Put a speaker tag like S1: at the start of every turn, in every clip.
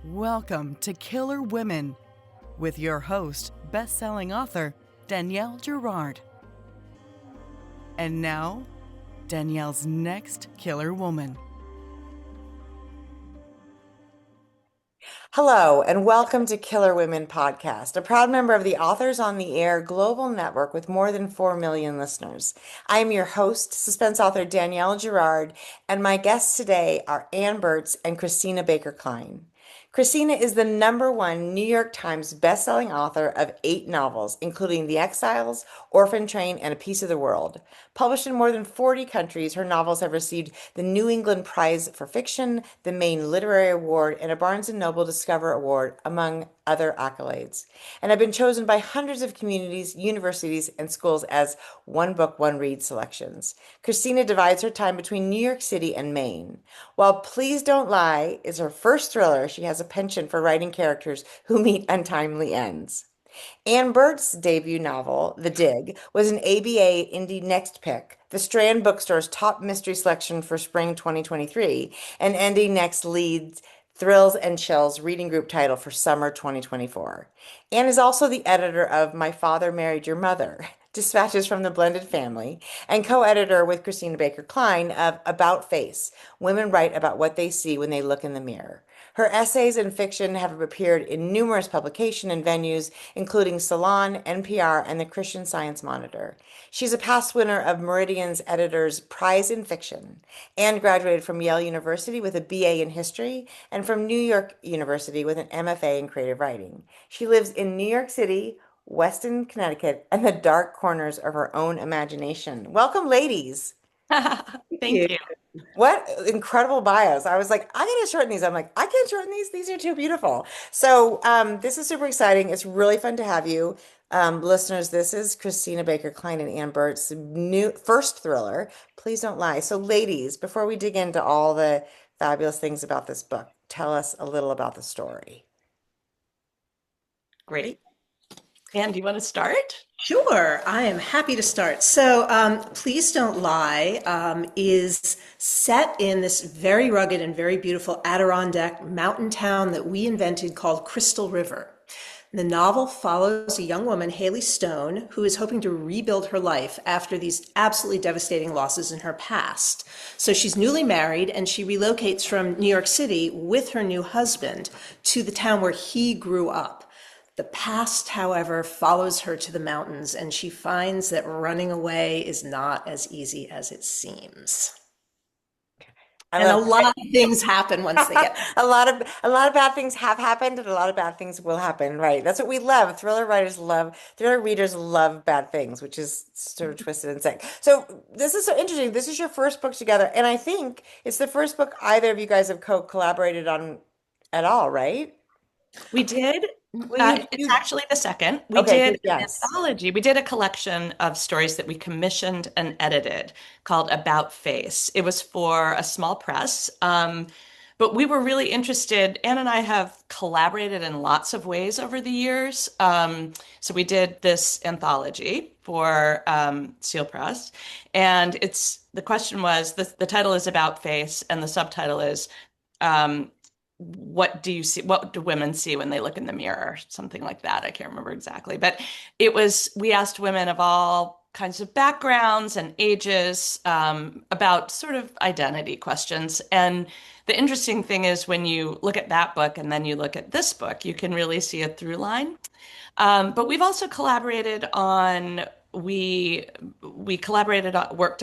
S1: Welcome to Killer Women with your host, best-selling author Danielle Girard. And now, Danielle's next killer woman.
S2: Hello, and welcome to Killer Women Podcast, a proud member of the Authors on the Air global network with more than 4 million listeners. I am your host, suspense author Danielle Girard, and my guests today are Anne Burt and Christina Baker Kline. Christina is the #1 New York Times bestselling author of 8 novels, including The Exiles, Orphan Train, and A Piece of the World. Published in more than 40 countries, her novels have received the New England Prize for Fiction, the Maine Literary Award, and a Barnes & Noble Discover Award, among other accolades, and have been chosen by hundreds of communities, universities, and schools as one book, one read selections. Christina divides her time between New York City and Maine. While Please Don't Lie is her first thriller, she has a penchant for writing characters who meet untimely ends. Anne Burt's debut novel, The Dig, was an ABA IndieNext pick, the Strand Book Store's top mystery selection for spring 2023, and IndieNext leads Thrills and Chills reading group title for summer 2024. Anne is also the editor of My Father Married Your Mother, Dispatches from the Blended Family, and co-editor with Christina Baker Kline of About Face, Women Write About What They See When They Look in the Mirror. Her essays and fiction have appeared in numerous publication and venues, including Salon, NPR, and the Christian Science Monitor. She's a past winner of Meridian's Editor's Prize in Fiction, and graduated from Yale University with a BA in History and from New York University with an MFA in Creative Writing. She lives in New York City, Weston, Connecticut, and the dark corners of her own imagination. Welcome, ladies.
S3: Thank you.
S2: What incredible bios. I was like, I gotta shorten these. I'm like, I can't shorten these. These are too beautiful. So this is super exciting. It's really fun to have you. Listeners, this is Christina Baker Kline and Anne Burt's new first thriller, Please Don't Lie. So ladies, before we dig into all the fabulous things about this book, tell us a little about the story.
S3: Great. Anne, do you want to start?
S4: Sure, I am happy to start. So, Please Don't Lie is set in this very rugged and very beautiful Adirondack mountain town that we invented called Crystal River. The novel follows a young woman, Haley Stone, who is hoping to rebuild her life after these absolutely devastating losses in her past. So she's newly married and she relocates from New York City with her new husband to the town where he grew up. The past, however, follows her to the mountains, and she finds that running away is not as easy as it seems. And a lot of things happen once they get
S2: a lot of bad things have happened, and a lot of bad things will happen. Right? That's what we love. Thriller readers love bad things, which is sort of twisted and sick. So this is so interesting. This is your first book together, and I think it's the first book either of you guys have collaborated on at all, right?
S3: We did. It's actually the second. We
S2: Okay,
S3: did an anthology. We did a collection of stories that we commissioned and edited called About Face. It was for a small press, but we were really interested. Anne and I have collaborated in lots of ways over the years. So we did this anthology for Seal Press, and the question was, the title is About Face, and the subtitle is what do you see? What do women see when they look in the mirror? Something like that. I can't remember exactly, but we asked women of all kinds of backgrounds and ages about sort of identity questions. And the interesting thing is when you look at that book and then you look at this book, you can really see a through line. But we've also collaborated on worked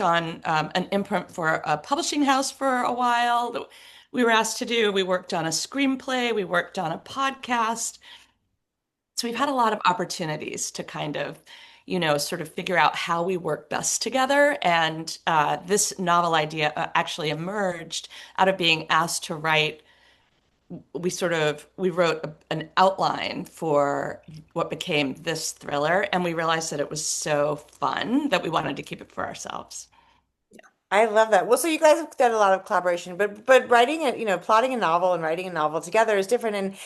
S3: on an imprint for a publishing house for a while. We were asked to do. We worked on a screenplay. We worked on a podcast. So we've had a lot of opportunities to kind of, sort of figure out how we work best together. And this novel idea actually emerged out of being asked to write. We wrote an outline for what became this thriller, and we realized that it was so fun that we wanted to keep it for ourselves.
S2: I love that. Well, so you guys have done a lot of collaboration, but writing it, plotting a novel and writing a novel together is different. And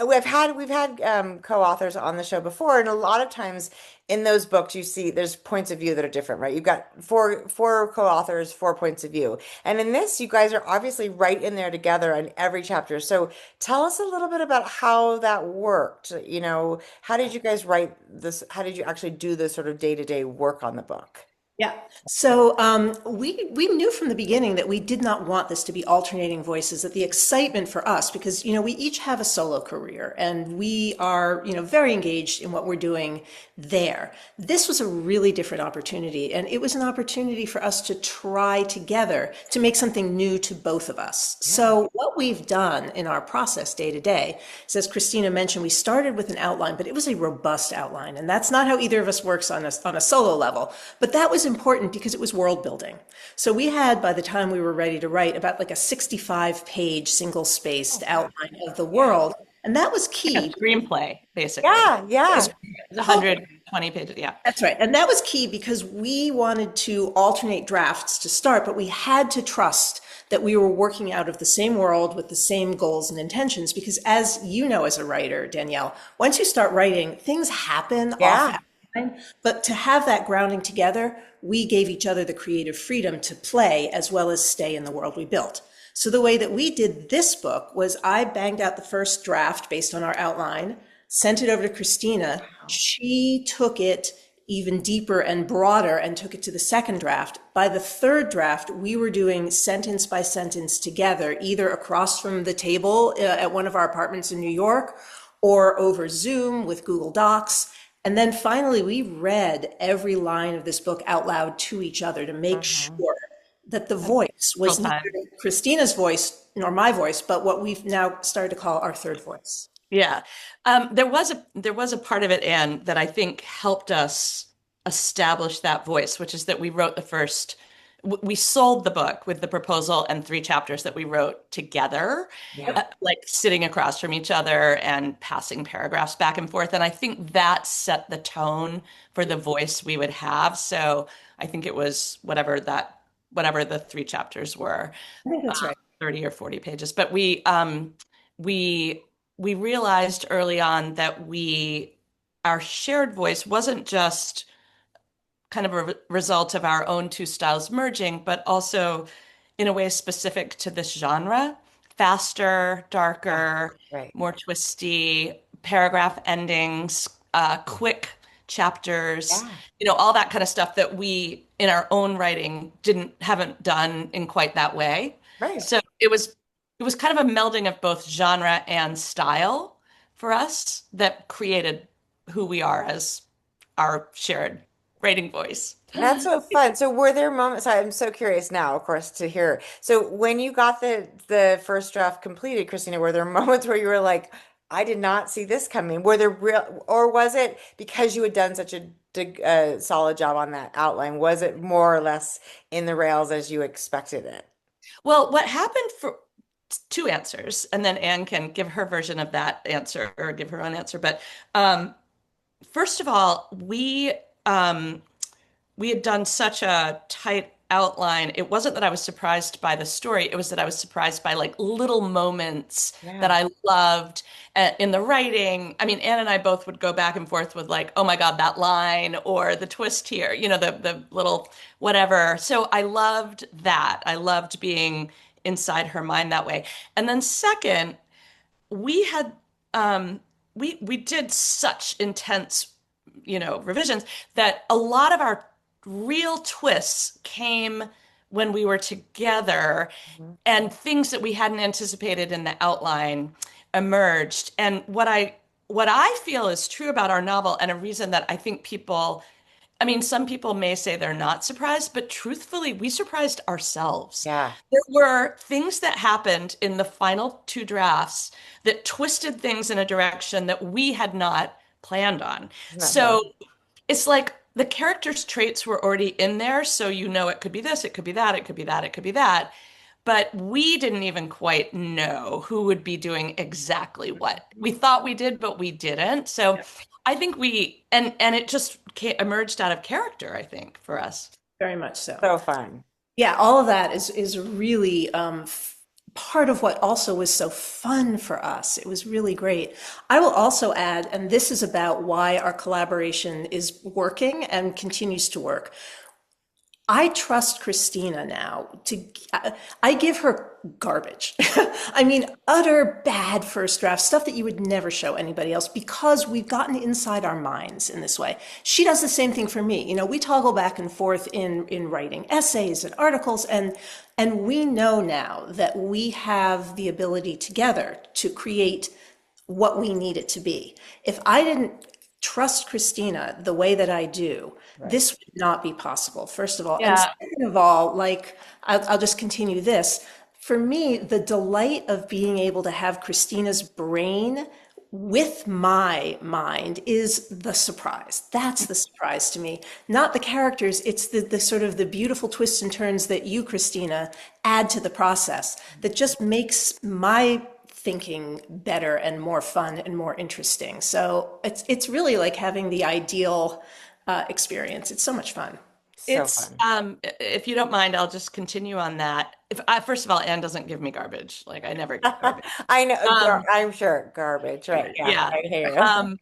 S2: we've had co-authors on the show before, and a lot of times in those books you see there's points of view that are different, right? You've got four co-authors, four points of view, and in this you guys are obviously right in there together in every chapter. So tell us a little bit about how that worked. How did you guys write this? How did you actually do the sort of day-to-day work on the book?
S4: Yeah. So we knew from the beginning that we did not want this to be alternating voices. That the excitement for us, because we each have a solo career and we are very engaged in what we're doing there. This was a really different opportunity, and it was an opportunity for us to try together to make something new to both of us. So what we've done in our process day to day is, as Christina mentioned, we started with an outline, but it was a robust outline, and that's not how either of us works on a solo level. But that was important because it was world building. So we had, by the time we were ready to write, about like a 65-page single-spaced outline of the world. And that was
S3: Like a
S4: key.
S3: screenplay, basically.
S2: Yeah, yeah.
S3: It's 120 pages. Yeah.
S4: That's right. And that was key because we wanted to alternate drafts to start, but we had to trust that we were working out of the same world with the same goals and intentions. Because as you know, as a writer, Danielle, once you start writing, things happen
S2: Yeah.
S4: off outline. But to have that grounding together, we gave each other the creative freedom to play as well as stay in the world we built. So the way that we did this book was I banged out the first draft based on our outline, sent it over to Christina. She took it even deeper and broader and took it to the second draft. By the third draft, we were doing sentence by sentence together, either across from the table at one of our apartments in New York or over Zoom with Google Docs. And then finally, we read every line of this book out loud to each other to make sure that the voice was
S3: Real time.
S4: neither Christina's voice nor my voice, but what we've now started to call our third voice.
S3: Yeah. There was a part of it, Anne, that I think helped us establish that voice, which is that we wrote we sold the book with the proposal and 3 chapters that we wrote together, like sitting across from each other and passing paragraphs back and forth. And I think that set the tone for the voice we would have. So I think it was whatever the 3 chapters were,
S4: I think that's right.
S3: 30 or 40 pages. But we realized early on that our shared voice wasn't just kind of a result of our own two styles merging, but also in a way specific to this genre: faster, darker,
S2: Right.
S3: more twisty, paragraph endings, quick chapters,
S2: Yeah.
S3: all that kind of stuff that we in our own writing haven't done in quite that way.
S2: Right.
S3: So it was kind of a melding of both genre and style for us that created who we are as our shared writing voice.
S2: That's so fun. So were there moments, I'm so curious now, of course, to hear. So when you got the first draft completed, Christina, were there moments where you were like, I did not see this coming? Were there real, or was it because you had done such a solid job on that outline? Was it more or less in the rails as you expected it?
S3: Well, what happened for 2 answers, and then Anne can give her version of that answer or give her own answer. But first of all, we had done such a tight outline. It wasn't that I was surprised by the story. It was that I was surprised by like little moments that I loved in the writing. I mean, Anne and I both would go back and forth with like, oh my God, that line or the twist here, the little whatever. So I loved that. I loved being inside her mind that way. And then second, we had we did such intense, revisions that a lot of our real twists came when we were together, and things that we hadn't anticipated in the outline emerged. And what I feel is true about our novel, and a reason that I think some people may say they're not surprised, but truthfully, we surprised ourselves.
S2: Yeah.
S3: There were things that happened in the final 2 drafts that twisted things in a direction that we had not planned on. So it's like the characters' traits were already in there. So it could be this, it could be that, it could be that, it could be that. But we didn't even quite know who would be doing exactly what. We thought we did, but we didn't. So I think and it just emerged out of character, I think, for us.
S4: Very much so.
S2: So fun.
S4: Yeah, all of that is really part of what also was so fun for us. It was really great. I will also add, and this is about why our collaboration is working and continues to work. I trust Christina now I give her garbage. I mean, utter bad first draft stuff that you would never show anybody else because we've gotten inside our minds in this way. She does the same thing for me. You know, we toggle back and forth in writing essays and articles, and we know now that we have the ability together to create what we need it to be. If I didn't trust Christina the way that I do, this would not be possible, first of all. And
S3: Yeah.
S4: second of all, like, I'll just continue this. For me, the delight of being able to have Christina's brain with my mind is the surprise. That's the surprise to me. Not the characters, it's the sort of the beautiful twists and turns that you, Christina, add to the process that just makes my thinking better and more fun and more interesting. So it's really like having the ideal experience. It's so much fun.
S2: So
S3: It's
S2: fun.
S3: if you don't mind, I'll just continue on that. If I, first of all, Anne doesn't give me garbage. Like I never get garbage.
S2: I know,
S3: Um,
S2: I'm sure garbage, right? Yeah,
S3: yeah.
S2: I hear you.
S3: Um,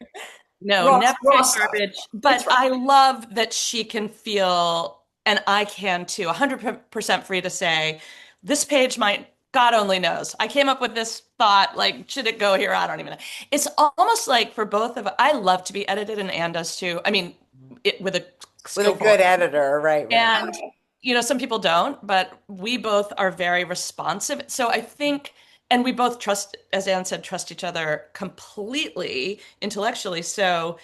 S3: no,
S4: Raw,
S3: never
S4: raw
S3: get
S4: stuff.
S3: garbage.
S4: It's
S3: But I love that she can feel, and I can too, 100% free to say, this page might, God only knows. I came up with this thought, like, should it go here? I don't even know. It's almost like for both of us, I love to be edited, and Anne does too. I mean, with a
S2: With a
S3: skillful
S2: good editor, right, right.
S3: and, some people don't, but we both are very responsive. So I think, and we both trust, as Anne said, trust each other completely intellectually. So,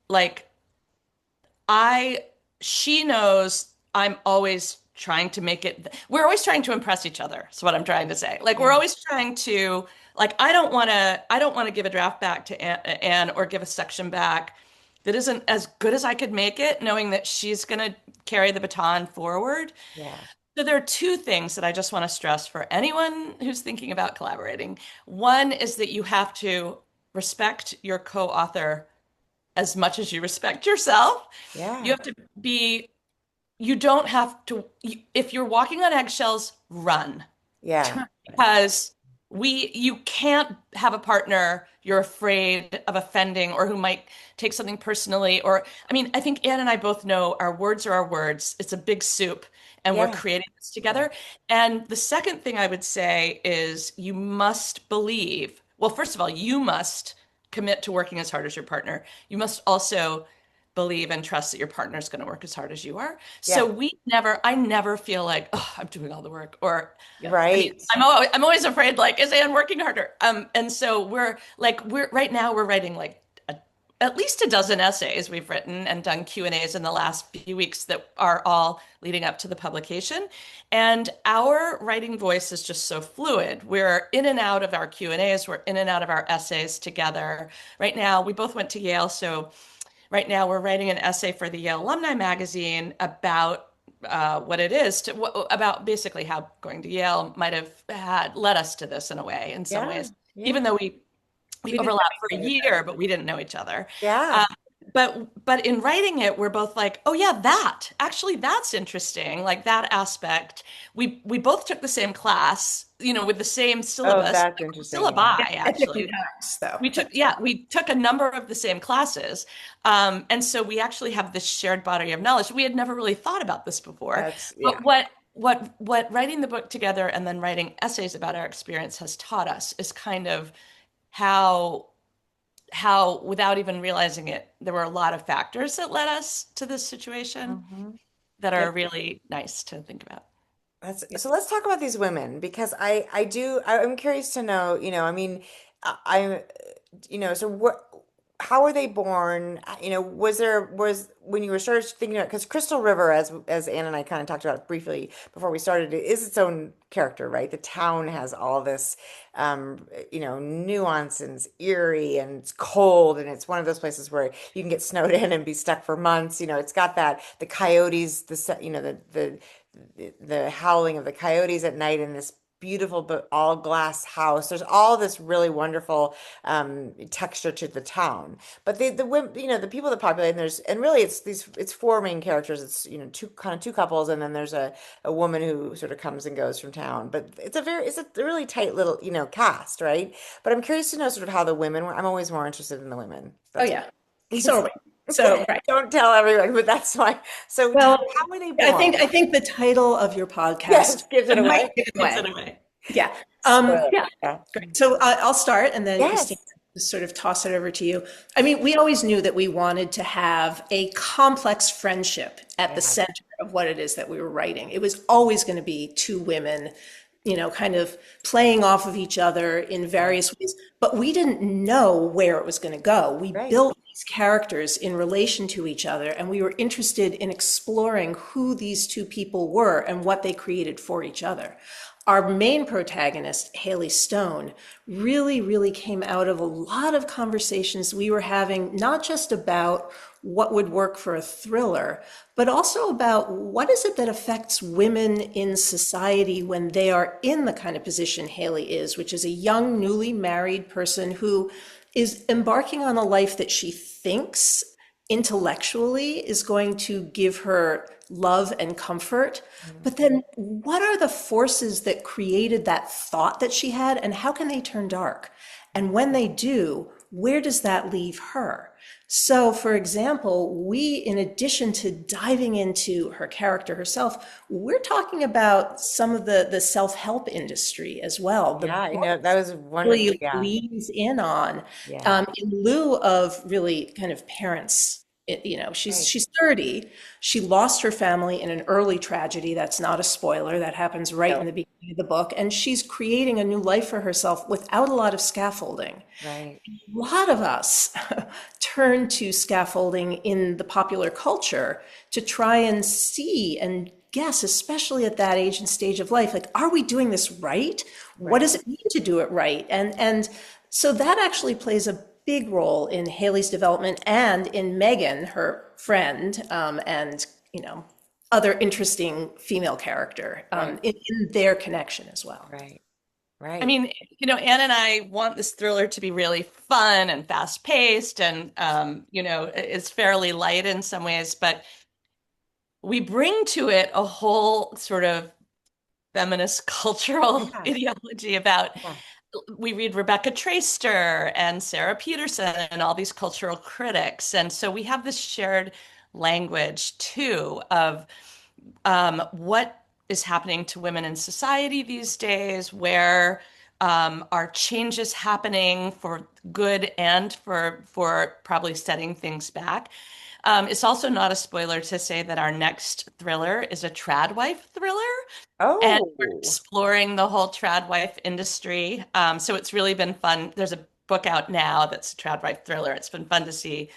S3: like, I, she knows I'm always trying to make it, we're always trying to impress each other. Is what I'm trying to say. Like, we're
S2: Yeah.
S3: always trying to, like, I don't want to give a draft back to Anne or give a section back that isn't as good as I could make it, knowing that she's going to carry the baton forward.
S2: Yeah.
S3: So there are two things that I just want to stress for anyone who's thinking about collaborating. One is that you have to respect your co-author as much as you respect yourself. You
S2: Yeah.
S3: have to be, you don't have to, if you're walking on eggshells, run
S2: Yeah.
S3: because you can't have a partner you're afraid of offending or who might take something personally. Or I mean, I think Anne and I both know our words are our words. It's a big soup and we're
S2: Yeah.
S3: creating this together. And the second thing I would say is you must believe, well, first of all, you must commit to working as hard as your partner. You must also believe and trust that your partner is going to work as hard as you are. So
S2: Yeah.
S3: I never feel like, oh, I'm doing all the work, or I mean,
S2: Right.
S3: I'm always afraid, like, is Anne working harder? And so we're right now we're writing like at least a dozen essays we've written and done Q&As in the last few weeks that are all leading up to the publication. And our writing voice is just so fluid. We're in and out of our Q&As, we're in and out of our essays together. Right now, we both went to Yale, so right now we're writing an essay for the Yale Alumni Magazine about what it is about basically how going to Yale might have had led us to this in a way, in some
S2: Yeah.
S3: ways, even
S2: Yeah.
S3: though we
S4: We didn't
S3: overlapped for a
S4: know each
S3: year, but we didn't know each other.
S2: Yeah.
S3: Um, but in writing it, we're both like, oh yeah, that's interesting, like that aspect. We both took the same class, with the same
S2: Oh,
S3: syllabus,
S2: that's interesting.
S3: syllabi
S4: at different
S3: actually.
S4: times, though.
S3: We took a number of the same classes. And so we actually have this shared body of knowledge. We had never really thought about this before.
S2: That's, yeah.
S3: But what writing the book together and then writing essays about our experience has taught us is kind of how without even realizing it, there were a lot of factors that led us to this situation
S2: Mhm.
S3: that are really nice to think about.
S2: So let's talk about these women because I'm curious to know, I mean, I, so how were they born? Was when you were sort of thinking about, because Crystal River, as Anne and I kind of talked about briefly before we started, it is its own character, right? The town has all this, nuance and it's eerie and it's cold and it's one of those places where you can get snowed in and be stuck for months. It's got the coyotes, the howling of the coyotes at night in this beautiful but all glass house. There's all this really wonderful texture to the town. But the women, the people that populate, and really it's four main characters. It's two couples, and then there's a woman who sort of comes and goes from town. But it's a really tight little cast, right? But I'm curious to know sort of how the women were. I'm always more interested in the women.
S4: Oh
S2: That's
S4: yeah. So are we. So right.
S2: Don't tell everyone, but that's why. So
S4: Well,
S2: how were they
S4: I
S2: born?
S4: think the title of your podcast
S2: Yes, gives it away.
S4: give it away.
S3: Gives it away.
S4: Yeah.
S2: Spoiler.
S4: Yeah. Great. So I'll start, and then
S2: Yes.
S4: Christine, just sort of toss it over to you. I mean, we always knew that we wanted to have a complex friendship at the center of what it is that we were writing. It was always going to be two women, kind of playing off of each other in various ways, but we didn't know where it was going to go. We built these characters in relation to each other, and we were interested in exploring who these two people were and what they created for each other. Our main protagonist, Haley Stone, really, really came out of a lot of conversations we were having, not just about what would work for a thriller, but also about what is it that affects women in society when they are in the kind of position Haley is, which is a young, newly married person who is embarking on a life that she thinks intellectually is going to give her love and comfort. But then what are the forces that created that thought that she had, and how can they turn dark? And when they do, where does that leave her? So, for example, we, in addition to diving into her character herself, we're talking about some of the self-help industry as well.
S2: That was wonderful.
S4: Really leans in on, in lieu of really kind of parents. She's 30. She lost her family in an early tragedy. That's not a spoiler. That happens right in the beginning of the book. And she's creating a new life for herself without a lot of scaffolding.
S2: Right.
S4: A lot of us turn to scaffolding in the popular culture to try and see and guess, especially at that age and stage of life, like, are we doing this right? What does it mean to do it right? And so that actually plays a big role in Haley's development and in Megan, her friend, and other interesting female character in their connection as well.
S2: Right. Right.
S3: I mean, Anne and I want this thriller to be really fun and fast-paced and, is fairly light in some ways, but we bring to it a whole sort of feminist cultural ideology about, we read Rebecca Traister and Sarah Peterson and all these cultural critics. And so we have this shared language too of what is happening to women in society these days, where are changes happening for good and for probably setting things back. It's also not a spoiler to say that our next thriller is a trad wife thriller.
S2: Oh.
S3: And we're exploring the whole trad wife industry. So it's really been fun. There's a book out now that's a trad wife thriller. It's been fun to see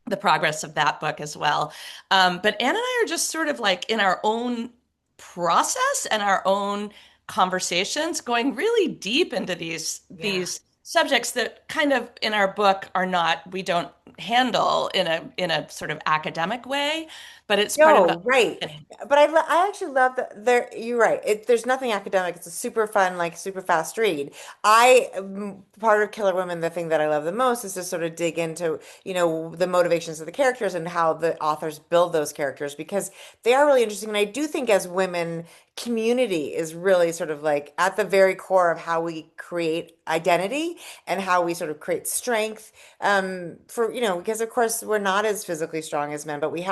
S3: the progress of that book as well. But Anne and I are just sort of like in our own process and our own conversations, going really deep into these subjects that kind of in our book we don't handle in a sort of academic way, but it's part of
S2: right. But I actually love that you're right. There's nothing academic. It's a super fun, like super fast read. Part of Killer Women, the thing that I love the most is to sort of dig into, the motivations of the characters and how the authors build those characters, because they are really interesting. And I do think as women, community is really sort of like at the very core of how we create identity and how we sort of create strength, because of course we're not as physically strong as men, but we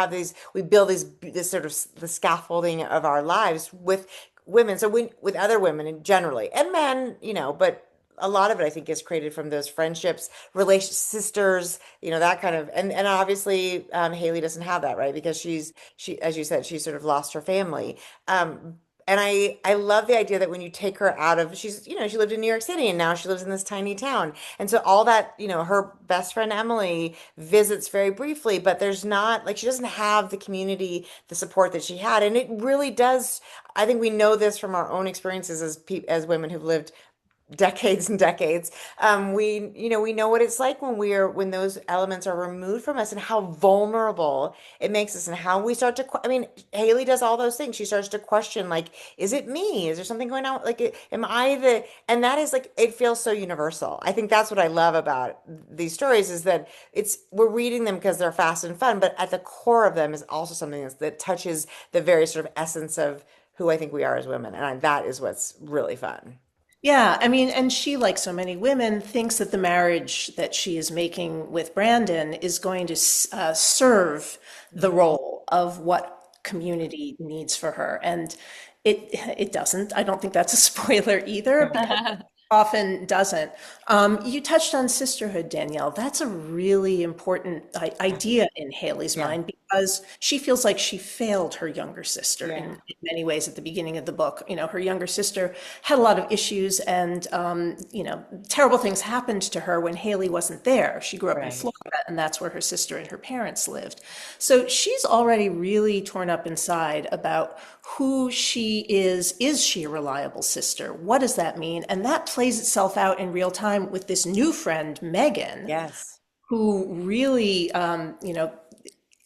S2: build this sort of the scaffolding of our lives with women. So with other women and generally, and men, but a lot of it I think is created from those friendships, sisters, that kind of, and obviously Haley doesn't have that, right? Because she, as you said, she sort of lost her family. And I love the idea that when you take her out of, she lived in New York City and now she lives in this tiny town. And so all that, her best friend Emily visits very briefly, but there's not, like, she doesn't have the community, the support that she had. And it really does, I think we know this from our own experiences as women who've lived decades and decades, we know what it's like when those elements are removed from us and how vulnerable it makes us and how we start to, I mean, Haley does all those things. She starts to question, like, is it me? Is there something going on? Like, am I and that is like, it feels so universal. I think that's what I love about these stories is that we're reading them because they're fast and fun, but at the core of them is also something that touches the very sort of essence of who I think we are as women. And that is what's really fun.
S4: Yeah, I mean, and she, like so many women, thinks that the marriage that she is making with Brandon is going to serve the role of what community needs for her. And it doesn't. I don't think that's a spoiler either, because it often doesn't. You touched on sisterhood, Danielle. That's a really important idea in Haley's
S2: Yeah.
S4: mind because she feels like she failed her younger sister
S2: Yeah.
S4: in many ways at the beginning of the book. You know, her younger sister had a lot of issues and, terrible things happened to her when Haley wasn't there. She grew up in
S2: Right.
S4: Florida, and that's where her sister and her parents lived. So she's already really torn up inside about who she is. Is she a reliable sister? What does that mean? And that plays itself out in real time with this new friend, Megan,
S2: Yes.
S4: who really,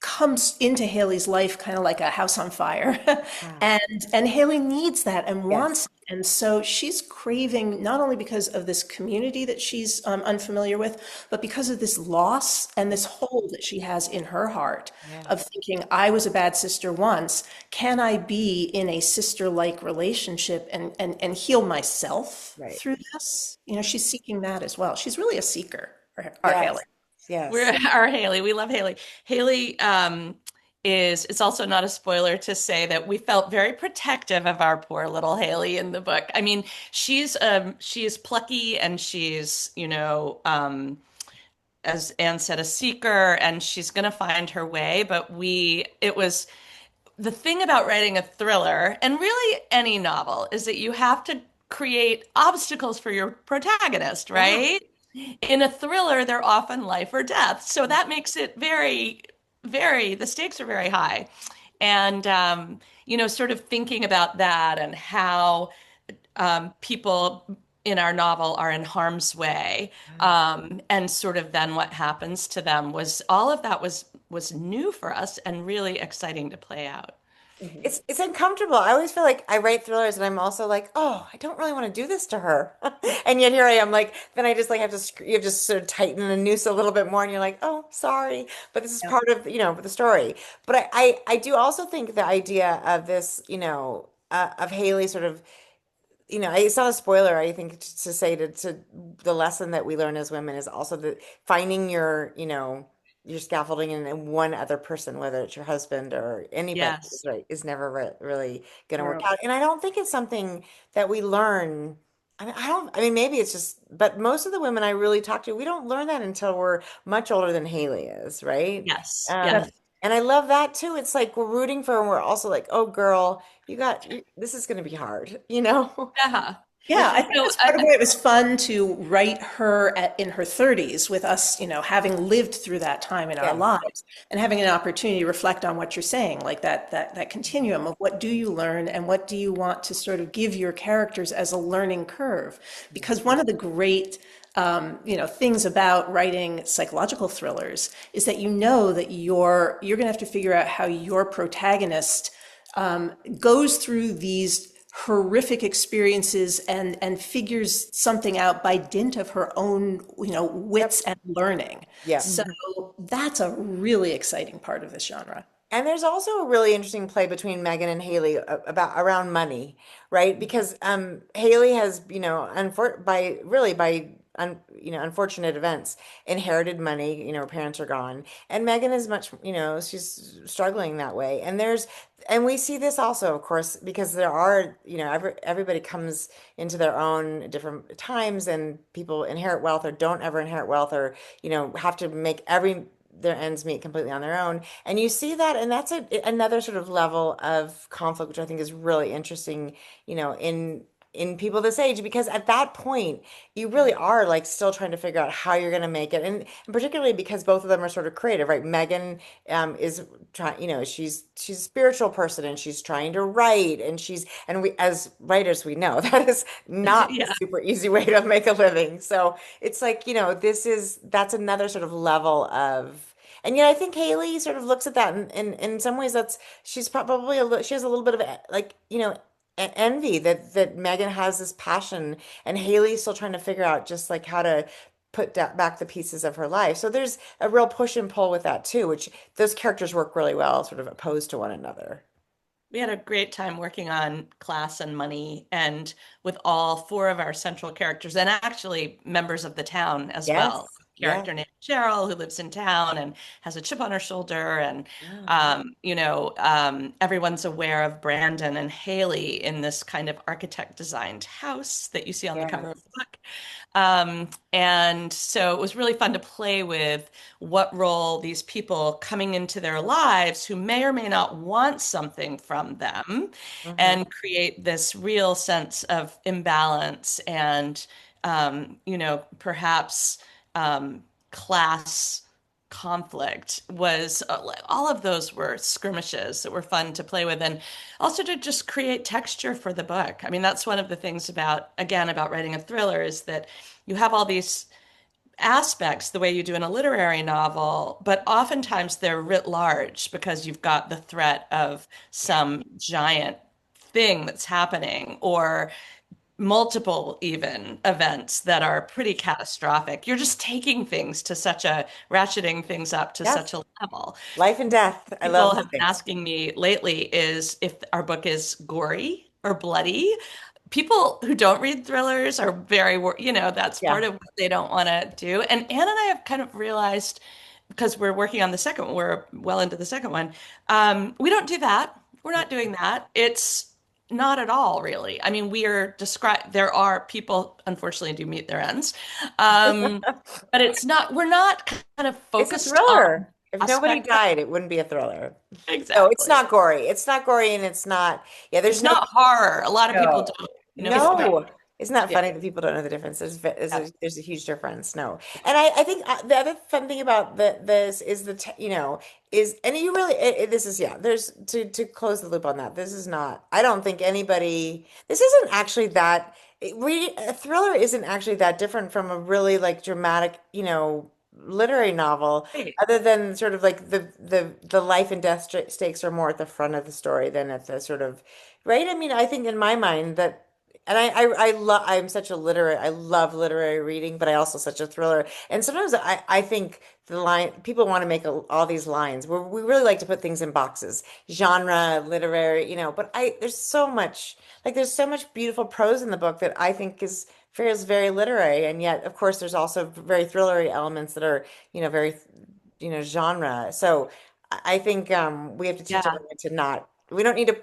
S4: comes into Haley's life kind of like a house on fire.
S2: Wow.
S4: And Haley needs that and
S2: Yes.
S4: wants it. And so she's craving not only because of this community that she's unfamiliar with, but because of this loss and this hole that she has in her heart
S2: Yeah.
S4: of thinking, I was a bad sister once. Can I be in a sister-like relationship and heal myself
S2: Right.
S4: through this? You know, she's seeking that as well. She's really a seeker, our
S2: Yes.
S4: Haley.
S3: We're
S2: Yes.
S3: our Haley. We love Haley. Haley it's also not a spoiler to say that we felt very protective of our poor little Haley in the book. I mean, she's plucky and she's, as Anne said, a seeker, and she's gonna find her way. But it was the thing about writing a thriller, and really any novel, is that you have to create obstacles for your protagonist,
S2: Yeah.
S3: right? In a thriller, they're often life or death. So that makes it the stakes are very high. And, sort of thinking about that and how people in our novel are in harm's way, and sort of then what happens to them all of that was new for us and really exciting to play out.
S2: It's uncomfortable. I always feel like I write thrillers and I'm also like, oh, I don't really want to do this to her. And yet here I am like, then I just like have to, you have to sort of tighten the noose a little bit more and you're like, oh, sorry. But this is
S4: Yeah.
S2: part of, the story. But I do also think the idea of this, of Haley sort of, it's not a spoiler, I think, to say to the lesson that we learn as women is also that finding your scaffolding in one other person, whether it's your husband or anybody, is
S3: Yes.
S2: right, is never really going to work
S4: Or
S2: out. And I don't think it's something that we learn. I mean, maybe it's just, but most of the women I really talk to, we don't learn that until we're much older than Haley is, right?
S3: Yes.
S2: Um,
S3: Yes.
S4: that's
S2: and I love that too. It's like we're rooting for her and we're also like, oh, girl, this is going to be hard, you know?
S3: Yeah.
S2: Like,
S4: Yeah, I think
S3: So
S4: that's part of why it was fun to write her in her 30s with us, having lived through that time in our
S2: yeah,
S4: lives and having an opportunity to reflect on what you're saying, like that continuum of what do you learn and what do you want to sort of give your characters as a learning curve. Because one of the great things about writing psychological thrillers is that that you're going to have to figure out how your protagonist goes through these horrific experiences and figures something out by dint of her own, wits and learning.
S2: yeah.
S4: So that's a really exciting part of this genre.
S2: And there's also a really interesting play between Megan and Haley about around money, right? Because Haley has, unfortunate events, inherited money. Her parents are gone, and Megan is much, she's struggling that way. And we see this also, of course, because there are, everybody comes into their own different times, and people inherit wealth or don't ever inherit wealth, or have to make their ends meet completely on their own. And you see that, and that's another sort of level of conflict, which I think is really interesting, in in people this age, because at that point you really are like still trying to figure out how you're going to make it, and particularly because both of them are sort of creative, right? Megan is trying, she's a spiritual person and she's trying to write, and we as writers we know that is not a
S3: Yeah.
S2: super easy way to make a living. So it's like, that's another sort of level of, and yet I think Haley sort of looks at that, and in some ways that's, she's probably she has a little bit of like, envy that Megan has this passion and Haley's still trying to figure out just like how to put back the pieces of her life. So there's a real push and pull with that too, which those characters work really well, sort of opposed to one another.
S3: We had a great time working on class and money, and with all four of our central characters, and actually members of the town as well.
S2: Yes. Yeah.
S3: Character named Cheryl, who lives in town and has a chip on her shoulder, and
S2: Yeah.
S3: everyone's aware of Brandon and Haley in this kind of architect designed house that you see on the cover of
S2: Yes.
S3: the book. And so it was really fun to play with what role these people coming into their lives who may or may not want something from them,
S2: Hmm.
S3: and create this real sense of imbalance and, perhaps class conflict was all of those were skirmishes that were fun to play with, and also to just create texture for the book. I mean, that's one of the things about writing a thriller, is that you have all these aspects the way you do in a literary novel, but oftentimes they're writ large because you've got the threat of some giant thing that's happening, or multiple even events that are pretty catastrophic. You're just taking things to ratcheting things up to such
S2: Yes.
S3: a level.
S2: Life and death. I love
S3: People
S2: those
S3: have been
S2: things.
S3: asking me lately is if our book is gory or bloody. People who don't read thrillers are that's part
S2: Yeah.
S3: of what they don't want to do. And Anne and I have kind of realized, because we're working on the second, we're well into the second one. We don't do that. We're not doing that. It's not at all, really. I mean, there are people, unfortunately, do meet their ends. But we're not kind of
S2: It's a
S3: focused on
S2: thriller. If nobody
S3: aspect of
S2: died, it wouldn't be a thriller. No, it's
S3: exactly.
S2: not gory. It's not gory, and it's not, yeah, there's
S3: It's
S2: no,
S3: not horror. A lot of people
S2: no.
S3: don't know the difference.
S2: No, isn't that
S3: Yeah.
S2: funny that people don't know the difference?
S3: Yeah.
S2: There's a huge difference. No, and I think the other fun thing about this is and you really this is, yeah. There's to close the loop on that. This is not. I don't think anybody. This isn't actually that. A thriller isn't actually that different from a really like dramatic, literary novel,
S3: Right.
S2: other than sort of like the life and death stakes are more at the front of the story than at the sort of, right? I mean, I think in my mind that, and I love literary reading, but I also such a thriller. And sometimes I think people want to make all these lines where we really like to put things in boxes, genre, literary, but there's so much beautiful prose in the book that I think feels very literary. And yet, of course, there's also very thrillery elements that are, very, genre. So I think we have to teach
S3: Yeah.
S2: everyone to not, we don't need to,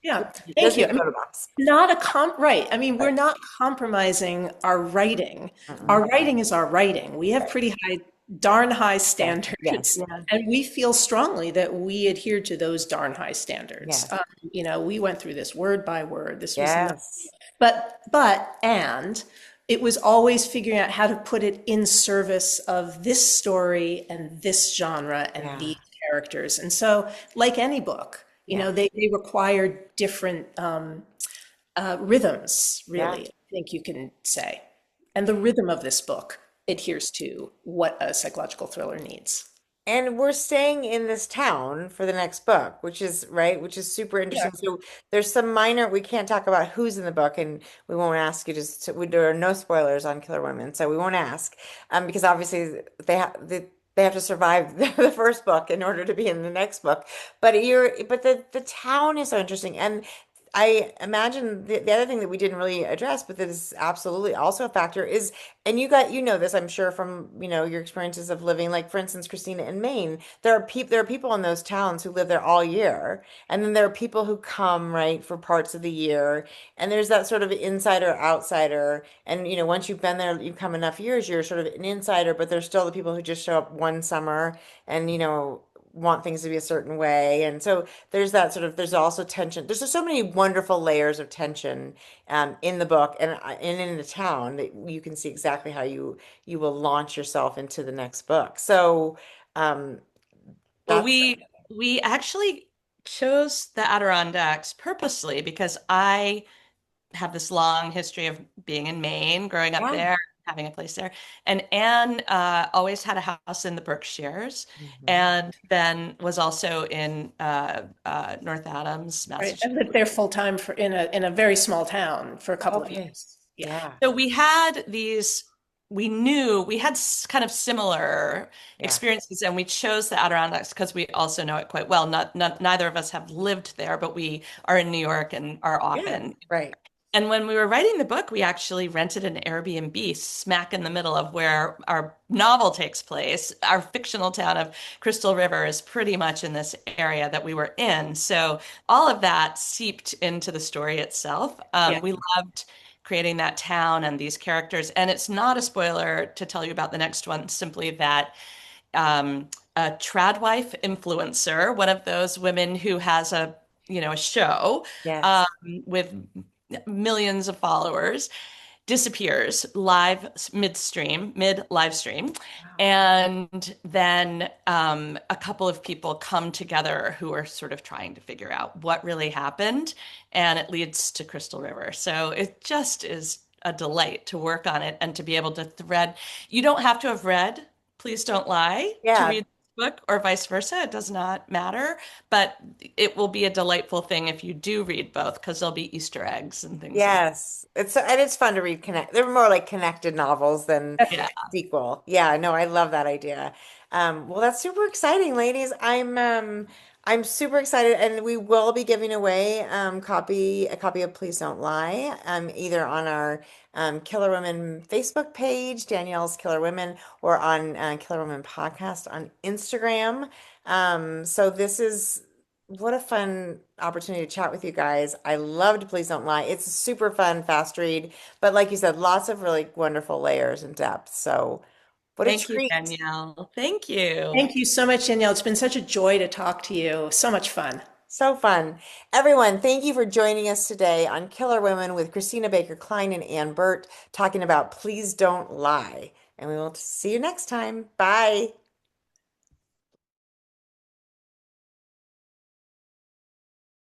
S4: Yeah,
S2: it
S4: thank
S2: doesn't
S4: you.
S2: need
S4: I
S2: to
S4: mean,
S2: go to box.
S4: not a right. I mean, we're
S2: Right.
S4: not compromising our writing. Our
S2: Mm-mm.
S4: writing is our writing. We have
S2: Right.
S4: pretty darn high
S2: Yes.
S4: standards,
S2: Yes.
S3: Yeah.
S4: and we feel strongly that we adhere to those darn high standards.
S2: Yes.
S4: We went through this word by word. This was not,
S2: Yes.
S4: and it was always figuring out how to put it in service of this story and this genre and
S2: Yeah.
S4: these characters. And so, like any book,
S2: Yeah.
S4: they require different rhythms,
S2: Yeah.
S4: really, I think you can say. And the rhythm of this book adheres to what a psychological thriller needs.
S2: And we're staying in this town for the next book, which is right, which is super
S4: Yeah.
S2: interesting. So there's some we can't talk about who's in the book, and we won't ask you there are no spoilers on Killer Women, so we won't ask, because obviously they have to survive the first book in order to be in the next book. But the town is so interesting, and I imagine the other thing that we didn't really address, but that is absolutely also a factor is, and you know this, I'm sure from, your experiences of living, like for instance, Christina in Maine, there are people in those towns who live there all year. And then there are people who come, right, for parts of the year. And there's that sort of insider outsider. And, once you've been there, you've come enough years, you're sort of an insider, but there's still the people who just show up one summer and, want things to be a certain way. And so there's that sort of, there's also tension. There's just so many wonderful layers of tension in the book and in the town that you can see exactly how you will launch yourself into the next book. So um,
S3: Well,
S2: that's,
S3: we actually chose the Adirondacks purposely because I have this long history of being in Maine, growing up
S2: yeah.
S3: there, having a place there. And Anne always had a house in the Berkshires,
S2: Mhm.
S3: and then was also in North Adams,
S4: Right. I
S3: Massachusetts.
S4: lived there full time for in a very small town for a couple of
S2: Okay.
S4: years. Yeah.
S2: Yeah.
S3: So we had these, we knew we had kind of similar
S2: Yeah.
S3: experiences, and we chose the Adirondacks because we also know it quite well. Neither of us have lived there, but we are in New York and are
S2: Yeah.
S3: often.
S2: Right.
S3: And when we were writing the book, we actually rented an Airbnb smack in the middle of where our novel takes place. Our fictional town of Crystal River is pretty much in this area that we were in. So all of that seeped into the story itself.
S4: Yeah.
S3: We loved creating that town and these characters. And it's not a spoiler to tell you about the next one, simply that a tradwife influencer, one of those women who has a show um,
S2: Yes.
S3: with millions of followers, disappears live mid live stream.
S2: Wow.
S3: And then a couple of people come together who are sort of trying to figure out what really happened. And it leads to Crystal River. So it just is a delight to work on it and to be able to thread. You don't have to have read Please Don't Lie to
S2: Yeah.
S3: read the book, or vice versa. It does not matter. But it will be a delightful thing if you do read both, because there'll be Easter eggs and things like
S2: Yes. It's fun to read connect. They're more like connected novels than
S3: that. Yeah.
S2: sequel. Yeah, no, I love that idea. Well, that's super exciting, ladies. I'm super excited, and we will be giving away a copy of Please Don't Lie, either on our Killer Women Facebook page, Danielle's Killer Women, or on Killer Women Podcast on Instagram. So this is what a fun opportunity to chat with you guys. I loved Please Don't Lie. It's a super fun, fast read, but like you said, lots of really wonderful layers and depth. So, what a
S3: Thank you,
S2: treat.
S3: Danielle. Thank you.
S4: Thank you so much, Danielle. It's been such a joy to talk to you. So much fun.
S2: So fun. Everyone, thank you for joining us today on Killer Women with Christina Baker Kline and Ann Burt talking about Please Don't Lie. And we will see you next time. Bye.